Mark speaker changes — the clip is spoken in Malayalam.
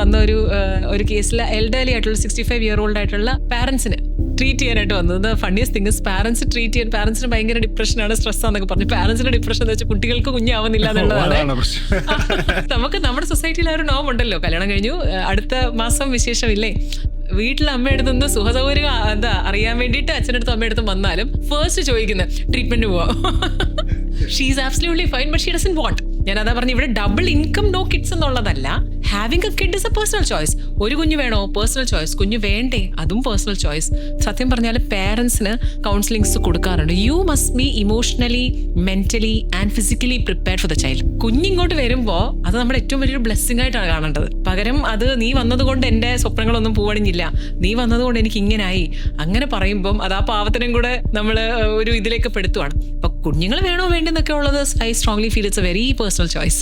Speaker 1: വന്ന ഒരു കേസിൽ എൽഡർലി ആയിട്ടുള്ള 65 year old ആയിട്ടുള്ള പാരന്റ്സിന് ട്രീറ്റ് ചെയ്യാനായിട്ട് വന്നത്. Funniest thing is parents treat ചെയ്യാൻ, പാരന്റ്സിന് ഭയങ്കര ഡിപ്രഷനാണ്, സ്ട്രെസ്സാന്നൊക്കെ പറഞ്ഞു. പാരന്റ്സിന്റെ ഡിപ്രഷൻ എന്ന് വെച്ചാൽ കുട്ടികൾക്ക് കുഞ്ഞാവുന്നില്ല എന്നുള്ളതാണ്. നമുക്ക് നമ്മുടെ സൊസൈറ്റിയിൽ ആ ഒരു നോം ഉണ്ടല്ലോ, കല്യാണം കഴിഞ്ഞു അടുത്ത മാസം വിശേഷമില്ലേ, വീട്ടിൽ അമ്മയടുത്തുനിന്ന് സുഖസൗകര്യം എന്താ അറിയാൻ വേണ്ടിയിട്ട് അച്ഛനടുത്തും അമ്മയടുത്തും വന്നാലും ഫസ്റ്റ് ചോദിക്കുന്നത് ട്രീറ്റ്മെന്റ് പോവാ. She is absolutely fine but she doesn't want. ഞാൻ അതാ പറഞ്ഞു, ഇവിടെ ഡബിൾ ഇൻകം നോ കിഡ്സ് എന്നുള്ളതല്ല, having A kid is A personal choice. ഒരു കുഞ്ഞ് വേണോ, പേഴ്സണൽ ചോയ്സ്. കുഞ്ഞ് വേണ്ടേ, അതും പേഴ്സണൽ ചോയ്സ്. സത്യം പറഞ്ഞാൽ പേരൻസിന് കൗൺസിലിംഗ്സ് കൊടുക്കാറുണ്ട്. You must be emotionally, mentally and physically prepared for the child. കുഞ്ഞിങ്ങോട്ട് വരുമ്പോൾ അത് നമ്മുടെ ഏറ്റവും വലിയൊരു ബ്ലെസ്സിംഗ് ആയിട്ടാണ് കാണേണ്ടത്. പകരം അത് നീ വന്നതുകൊണ്ട് എൻ്റെ സ്വപ്നങ്ങളൊന്നും പൂവണിഞ്ഞില്ല, നീ വന്നതുകൊണ്ട് എനിക്ക് ഇങ്ങനായി, അങ്ങനെ പറയുമ്പം അത് ആ പാവത്തിനും കൂടെ നമ്മൾ ഒരു ഇതിലേക്ക് പെടുത്തുവാണ്. അപ്പൊ കുഞ്ഞുങ്ങൾ വേണോ വേണ്ടെന്നൊക്കെ ഉള്ളത് I strongly feel it's A very personal choice.